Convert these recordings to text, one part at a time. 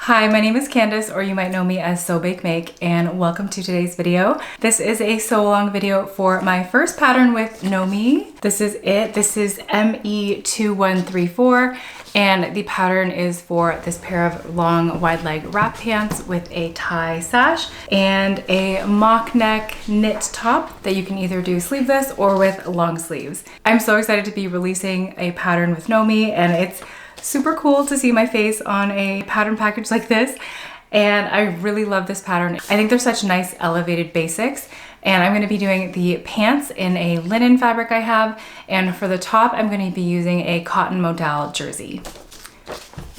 Hi, my name is Candice, or you might know me as Sew Bake Make, and welcome to today's video. This is a sew along video for my first pattern with Know Me. This is it. This is ME2134, and the pattern is for this pair of long wide leg wrap pants with a tie sash and a mock neck knit top that you can either do sleeveless or with long sleeves. I'm so excited to be releasing a pattern with Know Me, and it's super cool to see my face on a pattern package like this, and I really love this pattern. I think they're such nice elevated basics, and I'm going to be doing the pants in a linen fabric I have, and for the top I'm going to be using a cotton modal jersey.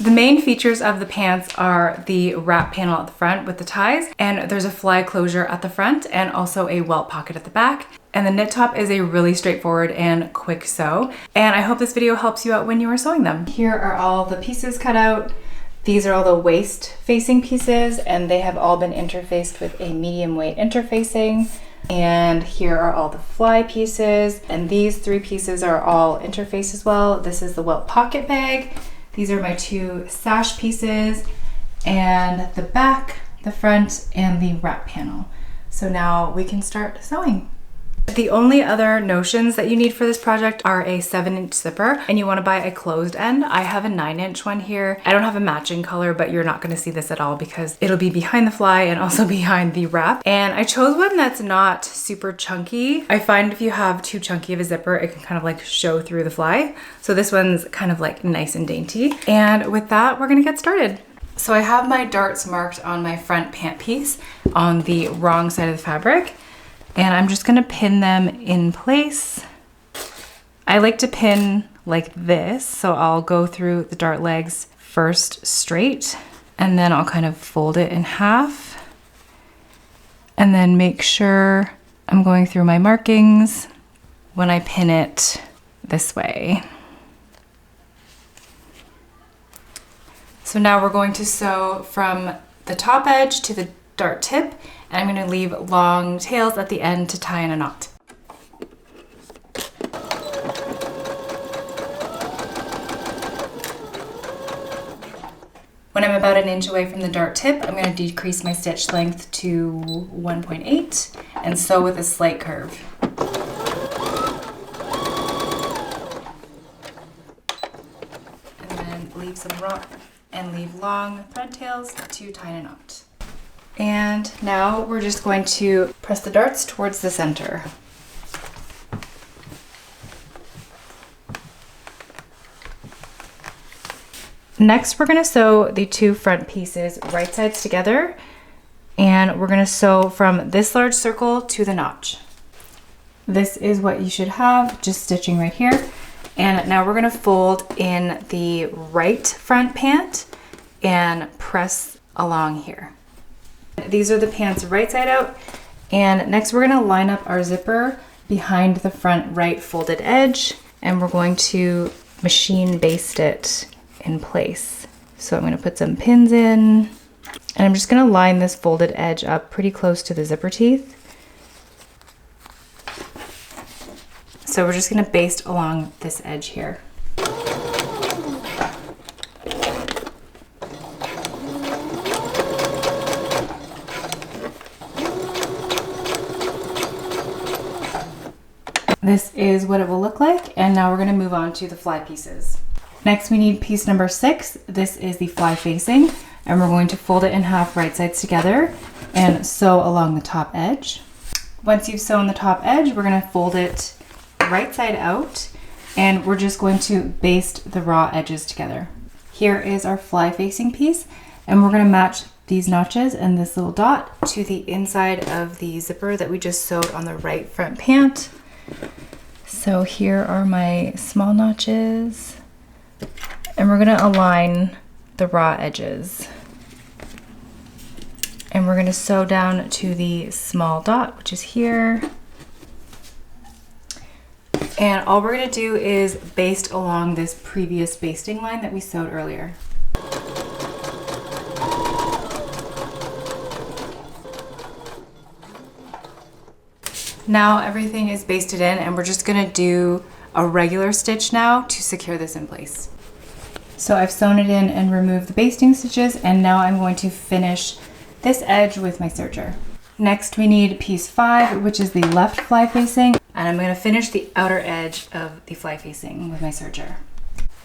The main features of the pants are the wrap panel at the front with the ties, and there's a fly closure at the front and also a welt pocket at the back. And the knit top is a really straightforward and quick sew. And I hope this video helps you out when you are sewing them. Here are all the pieces cut out. These are all the waist facing pieces, and they have all been interfaced with a medium weight interfacing. And here are all the fly pieces, and these three pieces are all interfaced as well. This is the welt pocket bag. These are my two sash pieces, and the back, the front, and the wrap panel. So now we can start sewing. The only other notions that you need for this project are a 7-inch zipper, and you want to buy a closed end. I have a 9-inch one here. I don't have a matching color, but you're not going to see this at all because it'll be behind the fly and also behind the wrap. And I chose one that's not super chunky. I find if you have too chunky of a zipper, it can kind of like show through the fly. So this one's kind of like nice and dainty. And with that, we're gonna get started. So I have my darts marked on my front pant piece on the wrong side of the fabric. And I'm just gonna pin them in place. I like to pin like this, so I'll go through the dart legs first straight, and then I'll kind of fold it in half, and then make sure I'm going through my markings when I pin it this way. So now we're going to sew from the top edge to the dart tip, and I'm going to leave long tails at the end to tie in a knot. When I'm about 1 inch away from the dart tip, I'm going to decrease my stitch length to 1.8 and sew with a slight curve. And then leave some leave long thread tails to tie in a knot. And now we're just going to press the darts towards the center. Next, we're going to sew the two front pieces right sides together, and we're going to sew from this large circle to the notch. This is what you should have, just stitching right here. And now we're going to fold in the right front pant and press along here. These are the pants right side out, and next we're going to line up our zipper behind the front right folded edge, and we're going to machine baste it in place. So I'm going to put some pins in, and I'm just going to line this folded edge up pretty close to the zipper teeth. So we're just going to baste along this edge here. This is what it will look like, and now we're going to move on to the fly pieces. Next we need piece number 6. This is the fly facing, and we're going to fold it in half right sides together and sew along the top edge. Once you've sewn the top edge, we're going to fold it right side out, and we're just going to baste the raw edges together. Here is our fly facing piece, and we're going to match these notches and this little dot to the inside of the zipper that we just sewed on the right front pant. So here are my small notches, and we're going to align the raw edges, and we're going to sew down to the small dot, which is here. And all we're going to do is baste along this previous basting line that we sewed earlier. Now everything is basted in, and we're just going to do a regular stitch now to secure this in place. So I've sewn it in and removed the basting stitches, and now I'm going to finish this edge with my serger. Next we need piece 5, which is the left fly facing, and I'm going to finish the outer edge of the fly facing with my serger.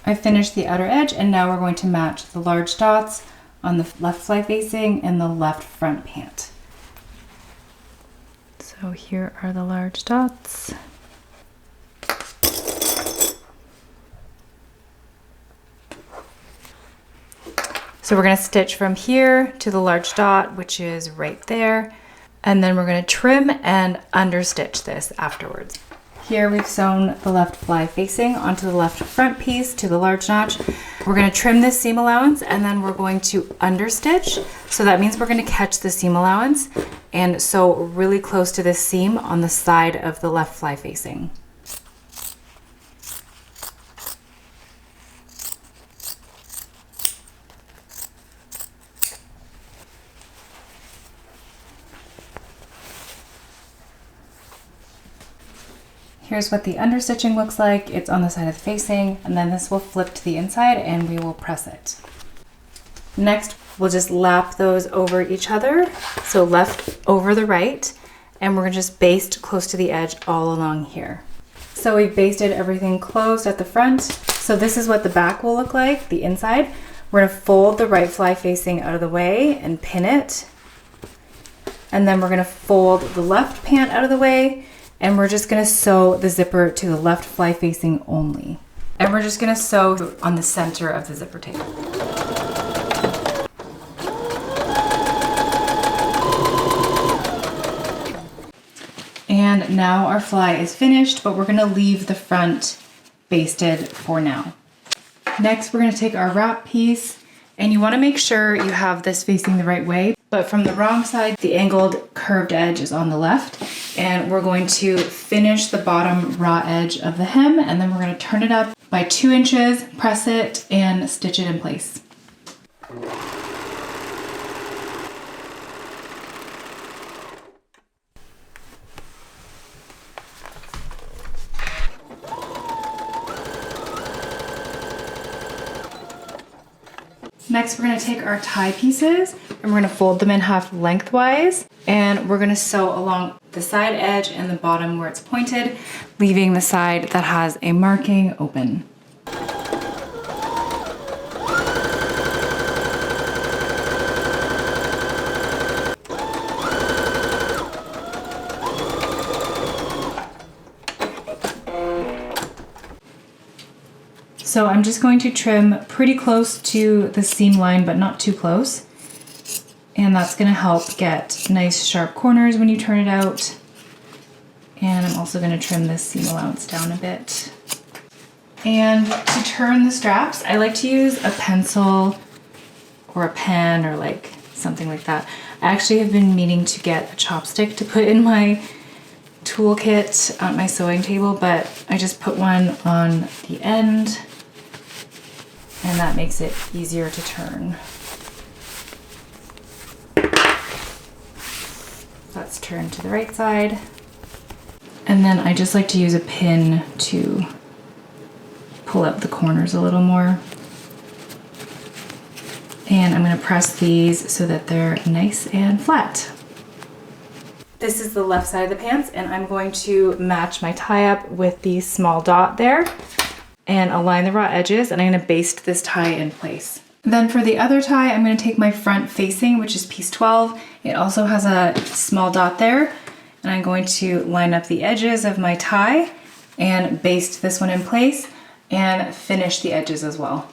I've finished the outer edge, and now we're going to match the large dots on the left fly facing and the left front pant. So here are the large dots. So we're going to stitch from here to the large dot, which is right there, and then we're going to trim and understitch this afterwards. Here we've sewn the left fly facing onto the left front piece to the large notch. We're going to trim this seam allowance, and then we're going to understitch. So that means we're going to catch the seam allowance and sew really close to this seam on the side of the left fly facing. Here's what the understitching looks like. It's on the side of the facing, and then this will flip to the inside and we will press it. Next, we'll just lap those over each other. So left over the right, and we're gonna just baste close to the edge all along here. So we've basted everything closed at the front. So this is what the back will look like, the inside. We're gonna fold the right fly facing out of the way and pin it. And then we're gonna fold the left pant out of the way, and we're just gonna sew the zipper to the left fly facing only. And we're just gonna sew on the center of the zipper tape. And now our fly is finished, but we're gonna leave the front basted for now. Next, we're gonna take our wrap piece, and you wanna make sure you have this facing the right way, but from the wrong side, the angled curved edge is on the left. And we're going to finish the bottom raw edge of the hem, and then we're going to turn it up by 2 inches, press it, and stitch it in place. Next, we're going to take our tie pieces and we're going to fold them in half lengthwise, and we're going to sew along the side edge and the bottom where it's pointed, leaving the side that has a marking open. So I'm just going to trim pretty close to the seam line, but not too close. And that's gonna help get nice sharp corners when you turn it out. And I'm also gonna trim this seam allowance down a bit. And to turn the straps, I like to use a pencil or a pen or like something like that. I actually have been meaning to get a chopstick to put in my toolkit on my sewing table, but I just put one on the end, and that makes it easier to turn. Let's turn to the right side. And then I just like to use a pin to pull up the corners a little more. And I'm gonna press these so that they're nice and flat. This is the left side of the pants, and I'm going to match my tie up with the small dot there and align the raw edges, and I'm gonna baste this tie in place. Then for the other tie, I'm gonna take my front facing, which is piece 12. It also has a small dot there, and I'm going to line up the edges of my tie and baste this one in place and finish the edges as well.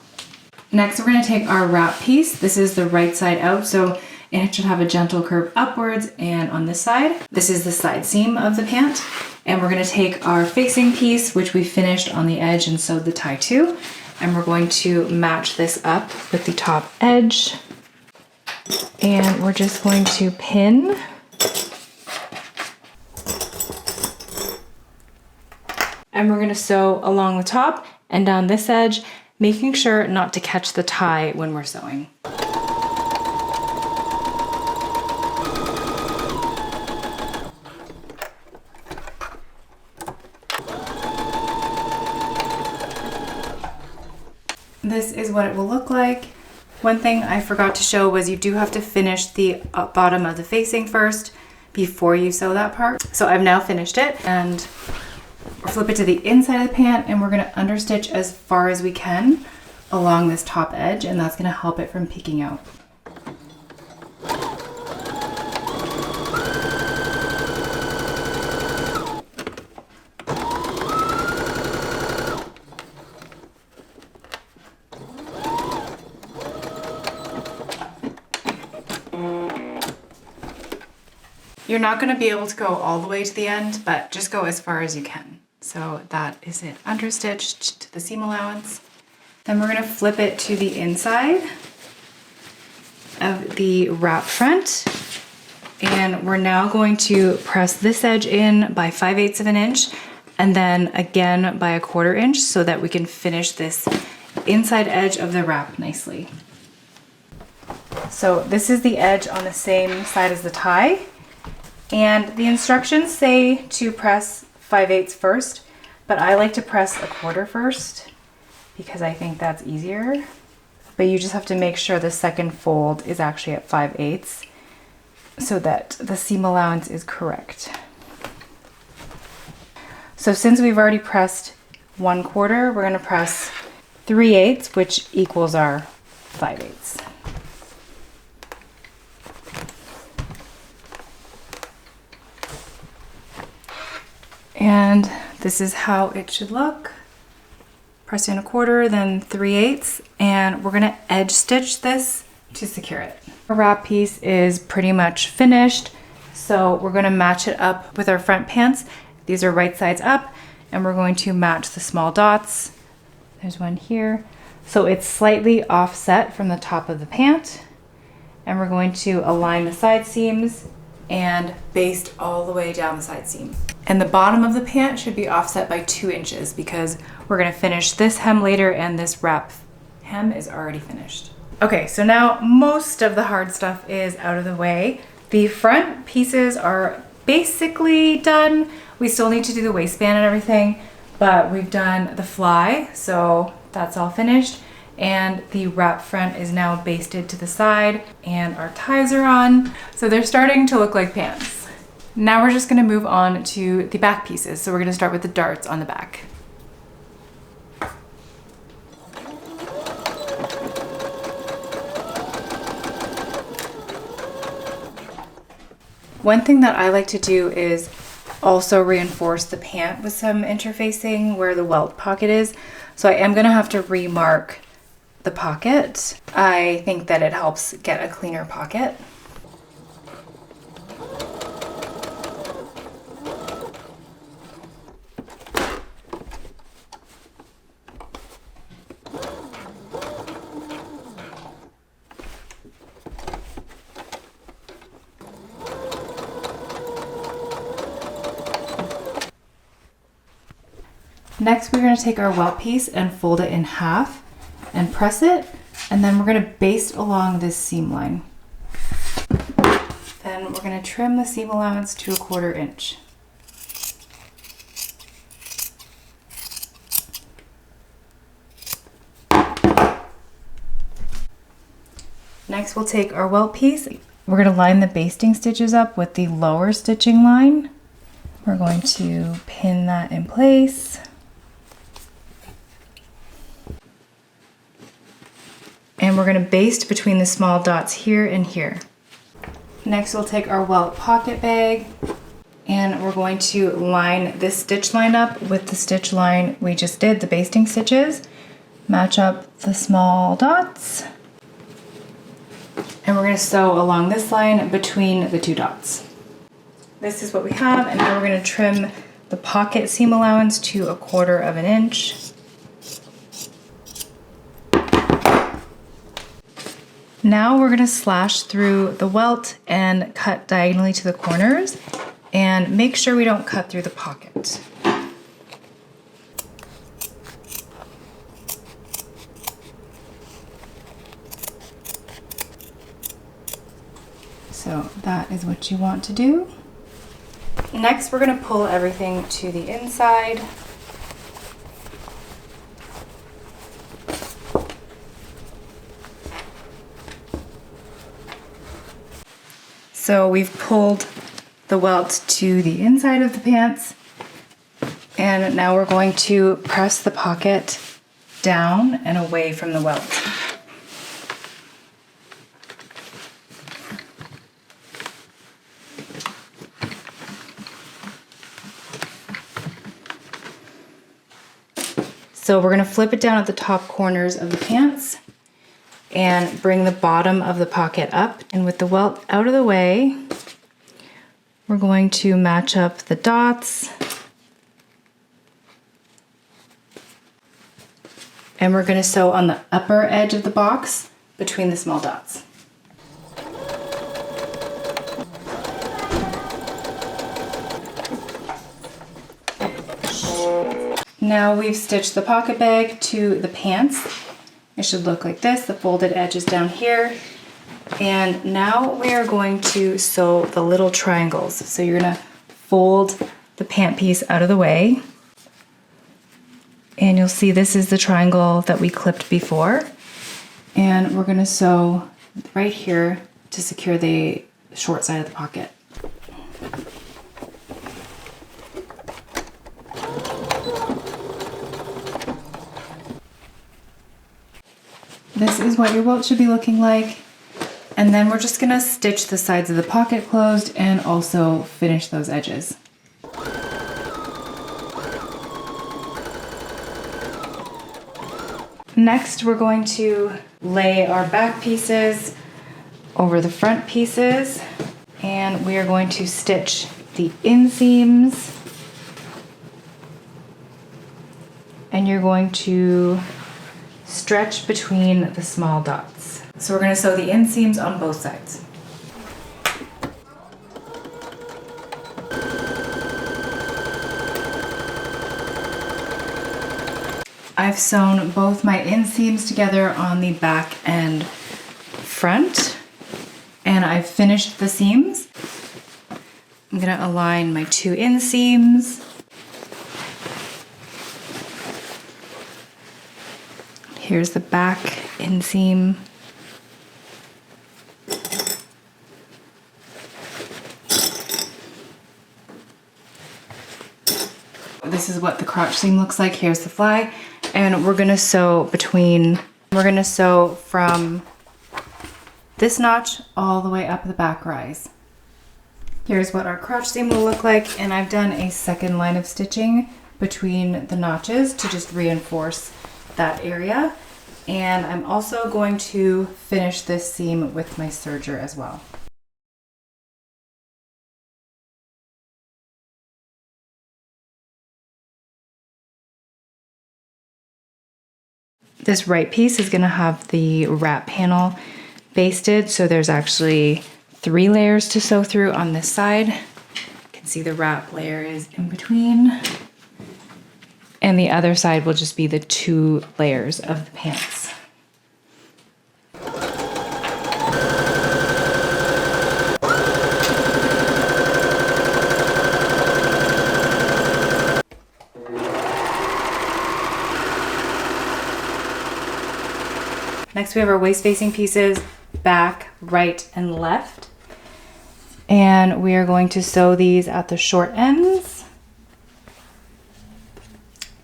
Next, we're gonna take our wrap piece. This is the right side out, so it should have a gentle curve upwards, and on this side, this is the side seam of the pant. And we're gonna take our facing piece, which we finished on the edge and sewed the tie to, and we're going to match this up with the top edge. And we're just going to pin. And we're gonna sew along the top and down this edge, making sure not to catch the tie when we're sewing. This this is what it will look like. One thing I forgot to show was you do have to finish the bottom of the facing first before you sew that part. So I've now finished it, and we'll flip it to the inside of the pant, and we're gonna understitch as far as we can along this top edge, and that's gonna help it from peeking out. You're not going to be able to go all the way to the end, but just go as far as you can. So that is it understitched to the seam allowance. Then we're going to flip it to the inside of the wrap front. And we're now going to press this edge in by 5/8 of an inch and then again by 1/4 inch so that we can finish this inside edge of the wrap nicely. So this is the edge on the same side as the tie. And the instructions say to press 5/8 first, but I like to press 1/4 first because I think that's easier. But you just have to make sure the second fold is actually at 5/8 so that the seam allowance is correct. So since we've already pressed 1/4, we're going to press 3/8, which equals our 5/8. And this is how it should look. Press in 1/4, then 3/8, and we're gonna edge stitch this to secure it. Our wrap piece is pretty much finished, so we're gonna match it up with our front pants. These are right sides up, and we're going to match the small dots. There's one here. So it's slightly offset from the top of the pant, and we're going to align the side seams and baste all the way down the side seam. And the bottom of the pant should be offset by 2 inches because we're gonna finish this hem later and this wrap hem is already finished. Okay, so now most of the hard stuff is out of the way. The front pieces are basically done. We still need to do the waistband and everything, but we've done the fly, so that's all finished. And the wrap front is now basted to the side and our ties are on. So they're starting to look like pants. Now we're just gonna move on to the back pieces. So we're gonna start with the darts on the back. One thing that I like to do is also reinforce the pant with some interfacing where the welt pocket is. So I am gonna have to remark the pocket. I think that it helps get a cleaner pocket. Next, we're going to take our welt piece and fold it in half and press it, and then we're going to baste along this seam line. Then we're going to trim the seam allowance to 1/4 inch. Next, we'll take our welt piece. We're going to line the basting stitches up with the lower stitching line. We're going to pin that in place. And we're going to baste between the small dots here and here. Next, we'll take our welt pocket bag and we're going to line this stitch line up with the stitch line we just did, the basting stitches. Match up the small dots. And we're going to sew along this line between the 2 dots. This is what we have, and now we're going to trim the pocket seam allowance to 1/4 inch. Now we're going to slash through the welt and cut diagonally to the corners and make sure we don't cut through the pocket. So that is what you want to do. Next, we're going to pull everything to the inside. So we've pulled the welt to the inside of the pants, and now we're going to press the pocket down and away from the welt. So we're going to flip it down at the top corners of the pants and bring the bottom of the pocket up. And with the welt out of the way, we're going to match up the dots. And we're going to sew on the upper edge of the box between the small dots. Now we've stitched the pocket bag to the pants. It should look like this, the folded edges down here. And now we are going to sew the little triangles. So you're gonna fold the pant piece out of the way. And you'll see this is the triangle that we clipped before. And we're gonna sew right here to secure the short side of the pocket. This is what your welt should be looking like. And then we're just gonna stitch the sides of the pocket closed and also finish those edges. Next, we're going to lay our back pieces over the front pieces, and we are going to stitch the inseams. And you're going to stretch between the small dots. So we're going to sew the inseams on both sides. I've sewn both my inseams together on the back and front, and I've finished the seams. I'm going to align my two inseams. Here's the back inseam. This is what the crotch seam looks like. Here's the fly. And we're gonna sew from this notch all the way up the back rise. Here's what our crotch seam will look like. And I've done a second line of stitching between the notches to just reinforce that area. And I'm also going to finish this seam with my serger as well. This right piece is going to have the wrap panel basted, so there's actually 3 layers to sew through on this side. You can see the wrap layer is in between. And the other side will just be the 2 layers of the pants. Next we have our waist facing pieces, back, right, and left. And we are going to sew these at the short ends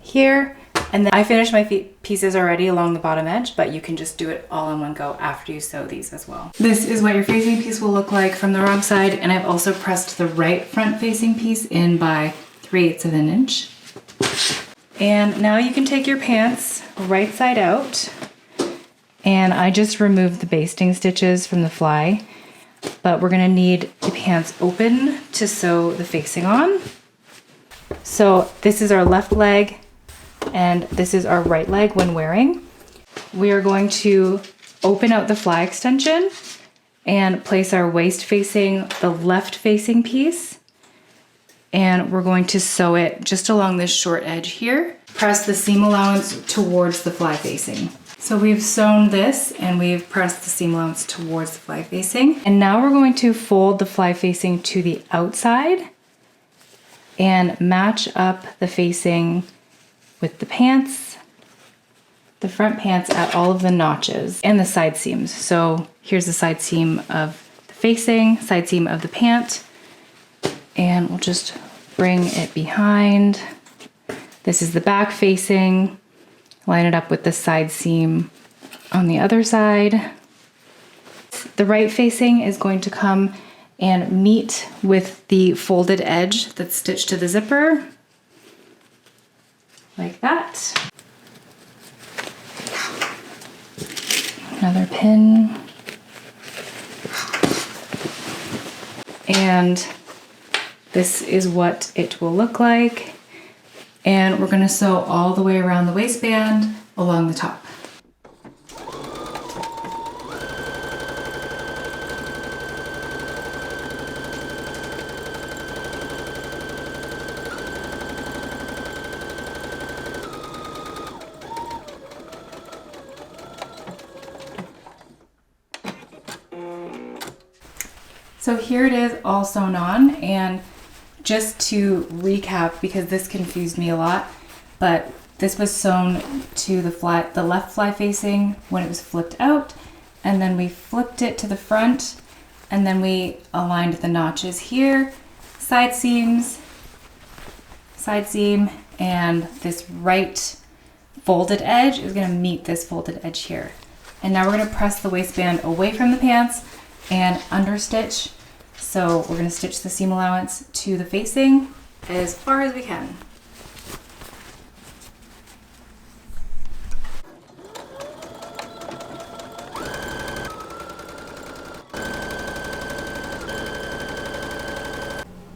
here. And then I finished my pieces already along the bottom edge, but you can just do it all in one go after you sew these as well. This is what your facing piece will look like from the wrong side, and I've also pressed the right front facing piece in by 3/8 of an inch. And now you can take your pants right side out, and I just removed the basting stitches from the fly, but we're gonna need the pants open to sew the facing on. So this is our left leg, and this is our right leg when wearing. We are going to open out the fly extension and place our waist facing the left facing piece. And we're going to sew it just along this short edge here. Press the seam allowance towards the fly facing. So we've sewn this and we've pressed the seam allowance towards the fly facing. And now we're going to fold the fly facing to the outside and match up the facing with the pants, the front pants at all of the notches and the side seams. So here's the side seam of the facing, side seam of the pant, and we'll just bring it behind. This is the back facing, line it up with the side seam on the other side. The right facing is going to come and meet with the folded edge that's stitched to the zipper, like that. Another pin. And this is what it will look like. And we're gonna sew all the way around the waistband along the top. So here it is all sewn on, and just to recap, because this confused me a lot, but this was sewn to the left fly facing when it was flipped out, and then we flipped it to the front, and then we aligned the notches here, side seams, side seam, and this right folded edge is gonna meet this folded edge here. And now we're gonna press the waistband away from the pants and understitch. So we're gonna stitch the seam allowance to the facing as far as we can.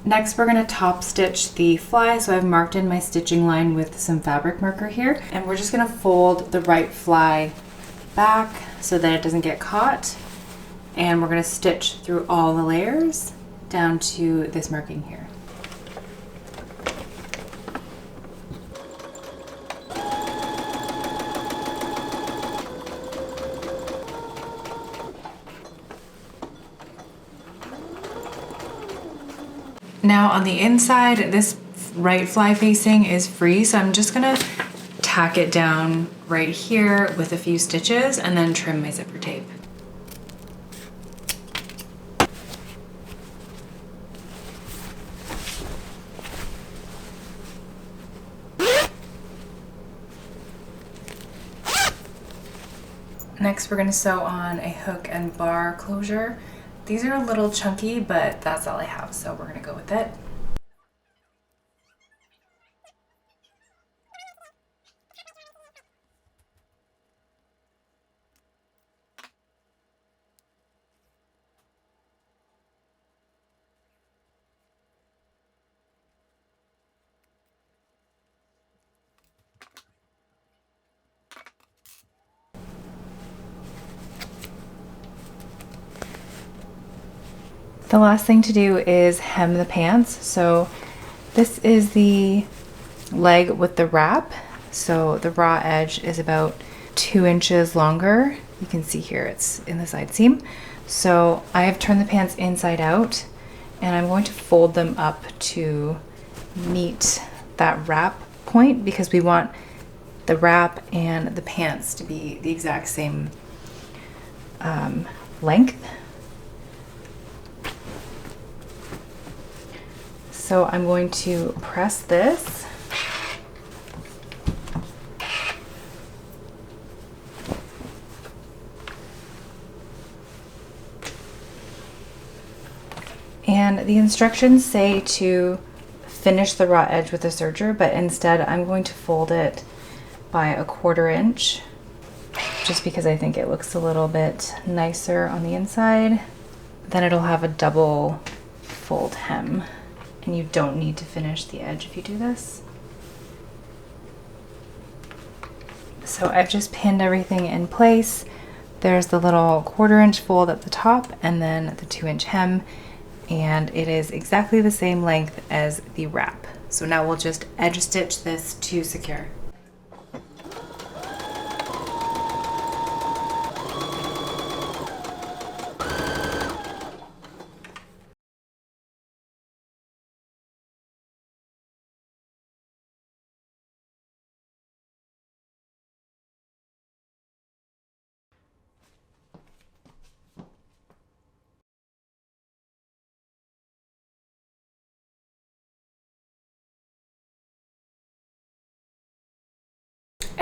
Next, we're gonna top stitch the fly. So I've marked in my stitching line with some fabric marker here, and we're just gonna fold the right fly back so that it doesn't get caught. And we're gonna stitch through all the layers down to this marking here. Now on the inside, this right fly facing is free, so I'm just gonna tack it down right here with a few stitches and then trim my zipper tape. Next, we're gonna sew on a hook and bar closure. These are a little chunky, but that's all I have, so we're gonna go with it. The last thing to do is hem the pants. So this is the leg with the wrap. So the raw edge is about 2 inches longer. You can see here it's in the side seam. So I have turned the pants inside out, and I'm going to fold them up to meet that wrap point, because we want the wrap and the pants to be the exact same length. So I'm going to press this. And the instructions say to finish the raw edge with a serger, but instead I'm going to fold it by 1/4 inch, just because I think it looks a little bit nicer on the inside. Then it'll have a double fold hem, and you don't need to finish the edge if you do this. So I've just pinned everything in place. There's the little 1/4 inch fold at the top, and then the 2 inch hem, and it is exactly the same length as the wrap. So now we'll just edge stitch this to secure.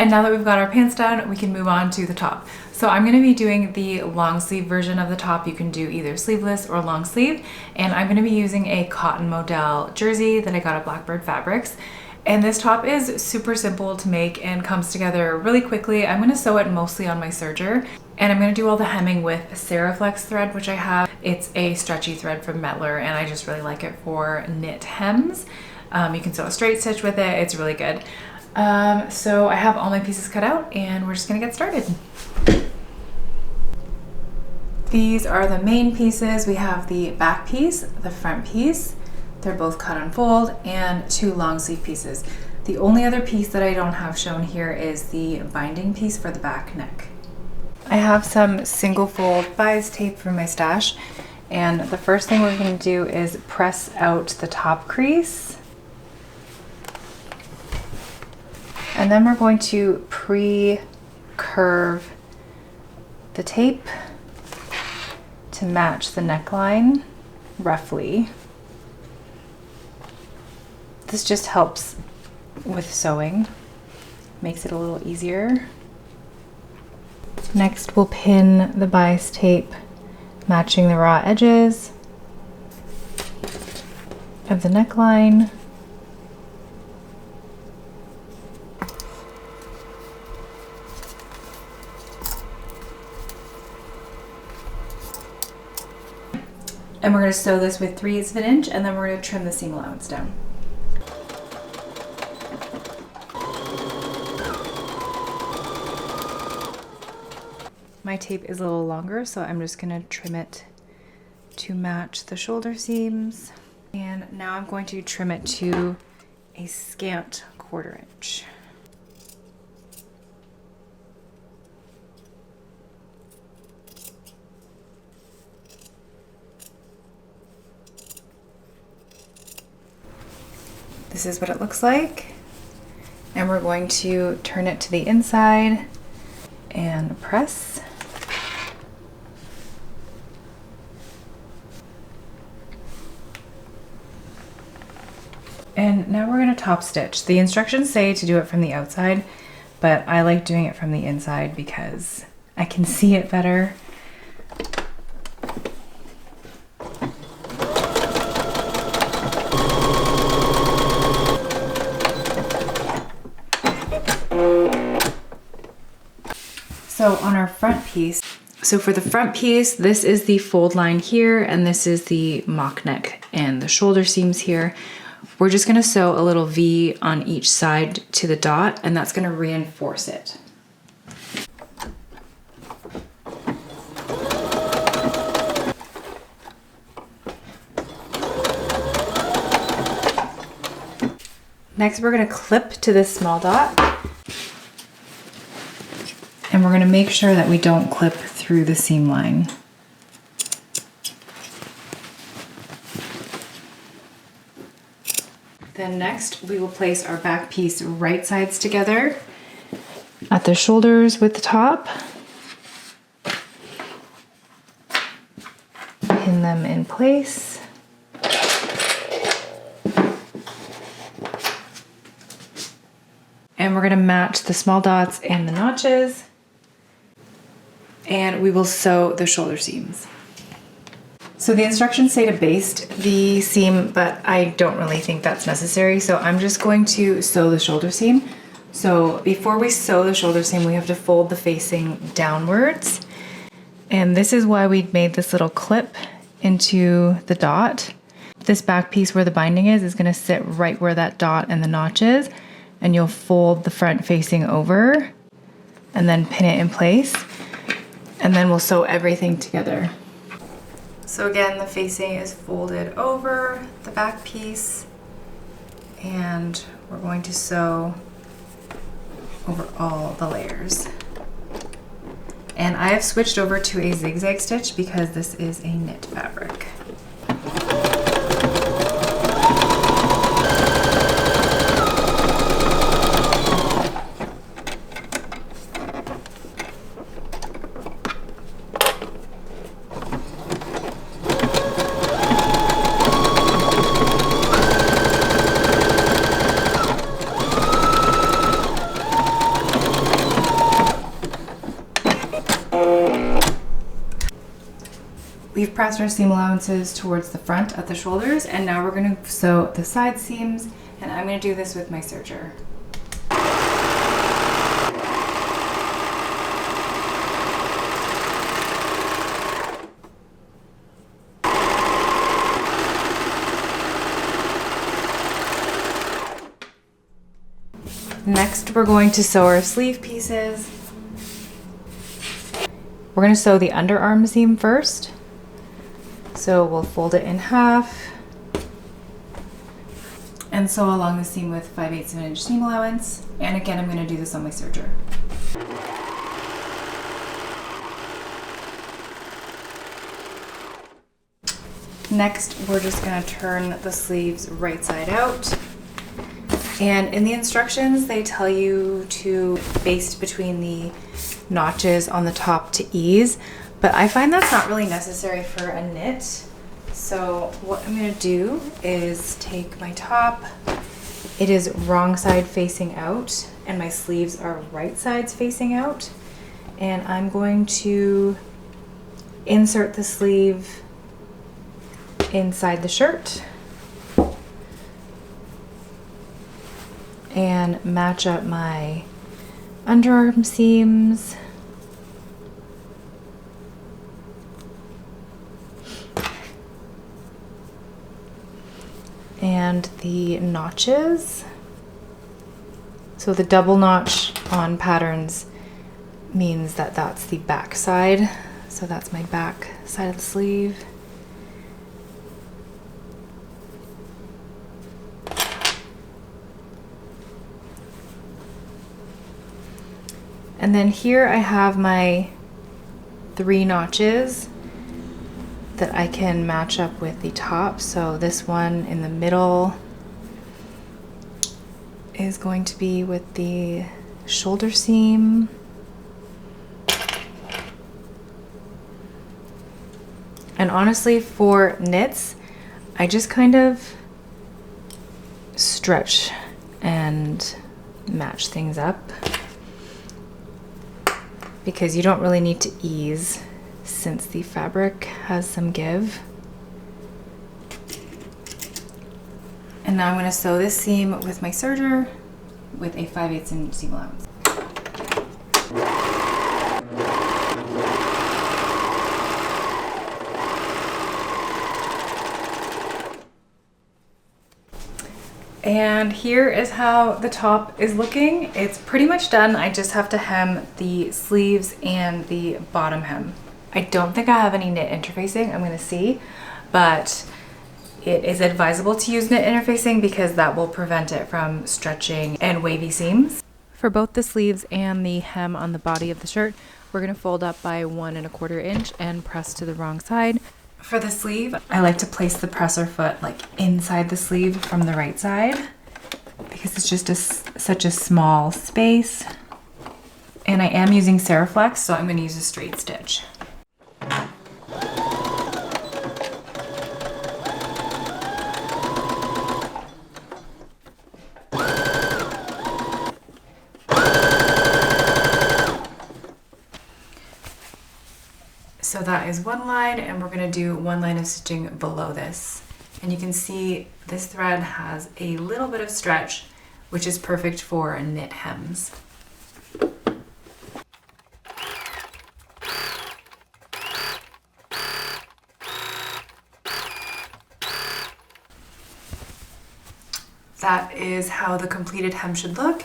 And now that we've got our pants done, we can move on to the top. So I'm gonna be doing the long sleeve version of the top. You can do either sleeveless or long sleeve. And I'm gonna be using a cotton modal jersey that I got at Blackbird Fabrics. And this top is super simple to make and comes together really quickly. I'm gonna sew it mostly on my serger. And I'm gonna do all the hemming with Ceraflex thread, which I have. It's a stretchy thread from Metler, and I just really like it for knit hems. You can sew a straight stitch with it, it's really good. So I have all my pieces cut out and we're just gonna get started. These are the main pieces. We have the back piece, the front piece, they're both cut and fold, and 2 long sleeve pieces. The only other piece that I don't have shown here is the binding piece for the back neck. I have some single fold bias tape from my stash, and the first thing we're going to do is press out the top crease. And then we're going to pre-curve the tape to match the neckline roughly. This just helps with sewing, makes it a little easier. Next, we'll pin the bias tape matching the raw edges of the neckline. And we're going to sew this with 3/8 of an inch, and then we're going to trim the seam allowance down. My tape is a little longer, so I'm just going to trim it to match the shoulder seams. And now I'm going to trim it to a scant 1/4 inch. This is what it looks like. And we're going to turn it to the inside and press. And now we're going to top stitch. The instructions say to do it from the outside, but I like doing it from the inside because I can see it better. So on our front piece, so for the front piece, this is the fold line here, and this is the mock neck and the shoulder seams here. We're just gonna sew a little V on each side to the dot, and that's gonna reinforce it. Next, we're gonna clip to this small dot. And we're going to make sure that we don't clip through the seam line. Then next we will place our back piece right sides together at the shoulders with the top. Pin them in place. And we're going to match the small dots and the notches. And we will sew the shoulder seams. So the instructions say to baste the seam, but I don't really think that's necessary. So I'm just going to sew the shoulder seam. So before we sew the shoulder seam, we have to fold the facing downwards. And this is why we made this little clip into the dot. This back piece where the binding is gonna sit right where that dot and the notch is. And you'll fold the front facing over and then pin it in place. And then we'll sew everything together. So again, the facing is folded over the back piece, and we're going to sew over all the layers. And I have switched over to a zigzag stitch because this is a knit fabric. We've pressed our seam allowances towards the front at the shoulders, and now we're going to sew the side seams, and I'm going to do this with my serger. Next, we're going to sew our sleeve pieces. We're going to sew the underarm seam first. So we'll fold it in half and sew along the seam with 5/8 of an inch seam allowance. And again, I'm going to do this on my serger. Next, we're just going to turn the sleeves right side out. And in the instructions, they tell you to baste between the notches on the top to ease, but I find that's not really necessary for a knit. So what I'm gonna do is take my top, it is wrong side facing out, and my sleeves are right sides facing out. And I'm going to insert the sleeve inside the shirt and match up my underarm seams. And the notches. So the double notch on patterns means that that's the back side. So that's my back side of the sleeve. And then here I have my 3 notches that I can match up with the top. So this one in the middle is going to be with the shoulder seam. And honestly, for knits, I just kind of stretch and match things up, because you don't really need to ease since the fabric has some give. And now I'm going to sew this seam with my serger with a 5/8 inch seam allowance. And here is how the top is looking. It's pretty much done. I just have to hem the sleeves and the bottom hem. I don't think I have any knit interfacing, I'm gonna see, but it is advisable to use knit interfacing because that will prevent it from stretching and wavy seams. For both the sleeves and the hem on the body of the shirt, we're gonna fold up by 1 1/4 inch and press to the wrong side. For the sleeve, I like to place the presser foot like inside the sleeve from the right side because it's just such a small space. And I am using Seriflex, so I'm going to use a straight stitch. So that is one line, and we're going to do 1 line of stitching below this. And you can see this thread has a little bit of stretch, which is perfect for knit hems. That is how the completed hem should look,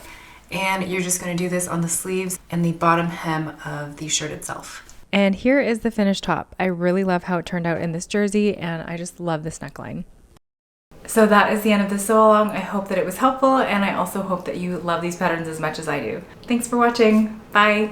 and you're just going to do this on the sleeves and the bottom hem of the shirt itself. And here is the finished top. I really love how it turned out in this jersey, and I just love this neckline. So that is the end of the sew along. I hope that it was helpful, and I also hope that you love these patterns as much as I do. Thanks for watching. Bye.